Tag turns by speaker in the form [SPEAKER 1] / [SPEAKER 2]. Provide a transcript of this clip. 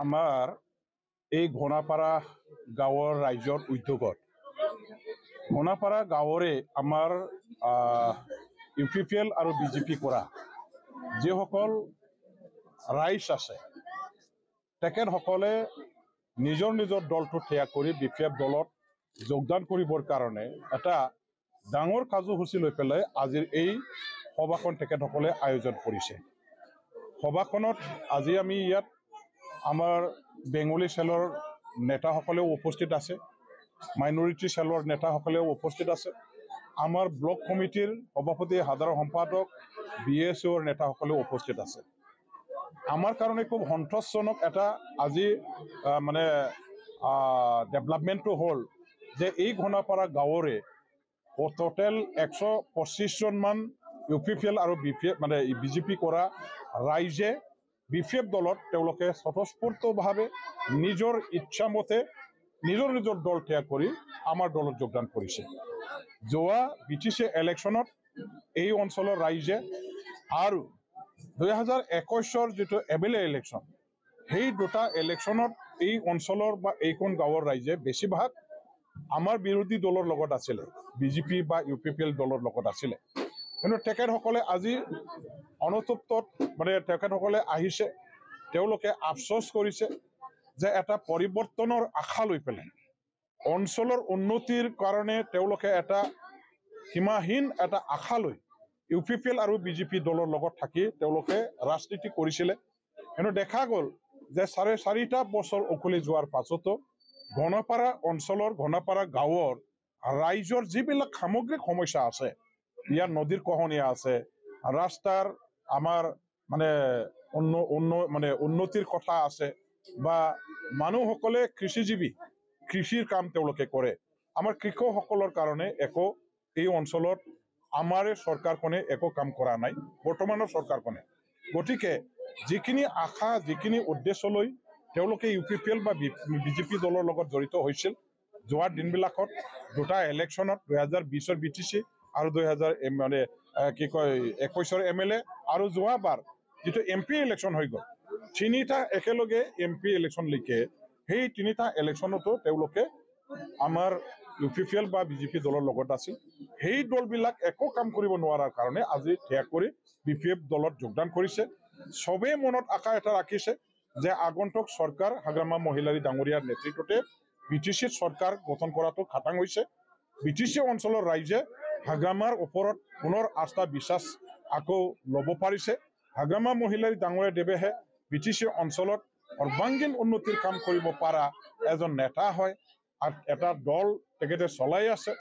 [SPEAKER 1] আমাৰ এই ঘোনাপাৰা গাঁৱৰ ৰাইজৰ উদ্যোগত ঘোনাপাৰা গাঁৱৰে আমাৰ UPPL আৰু BJP কৰা যিসকল ৰাইজ আছে তেখেতসকলে নিজৰ নিজৰ দলটো ত্যাগ কৰি BPF দলত যোগদান কৰিবৰ কাৰণে এটা ডাঙৰ কাৰ্যসূচী লৈ পেলাই আজিৰ এই সভাখন তেখেতসকলে আয়োজন কৰিছে। সভাখনত আজি আমি ইয়াত আমাৰ বেংগলী চেলৰ নেতাসকলেও উপস্থিত আছে, মাইনৰিটি চেলৰ নেতাসকলেও উপস্থিত আছে, আমাৰ ব্লক কমিটিৰ সভাপতি সাধাৰণ সম্পাদক BSOৰ নেতাসকলেও উপস্থিত আছে। আমাৰ কাৰণে খুব সন্তোষজনক এটা আজি মানে ডেভেলপমেণ্টটো হ'ল যে এই ঘোনাপাৰা গাঁৱৰে টোটেল 125 জনমান UPPL আৰু BPF মানে BJP কৰা ৰাইজে BPF দলত তেওঁলোকে স্বতঃস্ফূৰ্তভাৱে নিজৰ ইচ্ছামতে নিজৰ নিজৰ দল ত্যাগ কৰি আমাৰ দলত যোগদান কৰিছে। যোৱা BTC ইলেকশ্যনত এই অঞ্চলৰ ৰাইজে আৰু 2021 যিটো MLA ইলেকশ্যন সেই দুটা ইলেকশ্যনত এই অঞ্চলৰ বা এইখন গাঁৱৰ ৰাইজে বেছিভাগ আমাৰ বিৰোধী দলৰ লগত আছিলে, BJP বা UPPL দলৰ লগত আছিলে। কিন্তু তেখেতসকলে আজি অনতপ্তত মানে তেখেতসকলে আহিছে, তেওঁলোকে আফচোচ কৰিছে যে এটা পৰিৱৰ্তনৰ আশা লৈ পেলাই অঞ্চলৰ উন্নতিৰ কাৰণে তেওঁলোকে এটা সীমাহীন এটা আশা লৈ UPPL আৰু BJP দলৰ লগত থাকি তেওঁলোকে ৰাজনীতি কৰিছিলে। কিন্তু দেখা গ'ল যে 4.5 বছৰ উকলি যোৱাৰ পাছতো ঘোনাপাৰা অঞ্চলৰ ঘোনাপাৰা গাঁৱৰ ৰাইজৰ যিবিলাক সামগ্ৰিক সমস্যা আছে, ইয়াৰ নদীৰ কহনীয়া আছে, ৰাস্তাৰ আমাৰ মানে উন্নতিৰ কথা আছে বা মানুহসকলে কৃষিজীৱী কৃষিৰ কাম তেওঁলোকে কৰে, আমাৰ কৃষকসকলৰ কাৰণে একো এই অঞ্চলত আমাৰ চৰকাৰখনে একো কাম কৰা নাই বৰ্তমানৰ চৰকাৰখনে। গতিকে যিখিনি আশা যিখিনি উদ্দেশ্য লৈ তেওঁলোকে UPPL বা BJP দলৰ লগত জড়িত হৈছিল যোৱা দিনবিলাকত দুটা ইলেকশ্যনত 2020ৰ BTC আৰু 2021ৰ MLA আৰু যোৱাবাৰ যিটো MP ইলেকশ্যন হৈ গ'ল, তিনিটা একেলগে MP ইলেকশ্যন লিখে, সেই তিনিটা ইলেকশ্যনতো তেওঁলোকে আমাৰ UPPL বা BJP দলৰ লগত আছিল। সেই দলবিলাক একো কাম কৰিব নোৱাৰাৰ কাৰণে আজি ত্যাগ কৰি BPF দলত যোগদান কৰিছে। চবেই মনত আশা এটা ৰাখিছে যে আগন্তুক চৰকাৰ হাগ্ৰামা মহিলাৰী ডাঙৰীয়াৰ নেতৃত্বতে BTCৰ চৰকাৰ গঠন কৰাটো খাটাং হৈছে। BTC অঞ্চলৰ ৰাইজে হাগ্ৰামাৰ ওপৰত পুনৰ আস্থা বিশ্বাস আকৌ ল'ব পাৰিছে। হাগ্ৰামা মহিলাৰী ডাঙৰীয়া দেৱেহে BTC অঞ্চলত সৰ্বাংগীন উন্নতিৰ কাম কৰিব পৰা এজন নেতা হয় আৰু এটা দল তেখেতে চলাই আছে।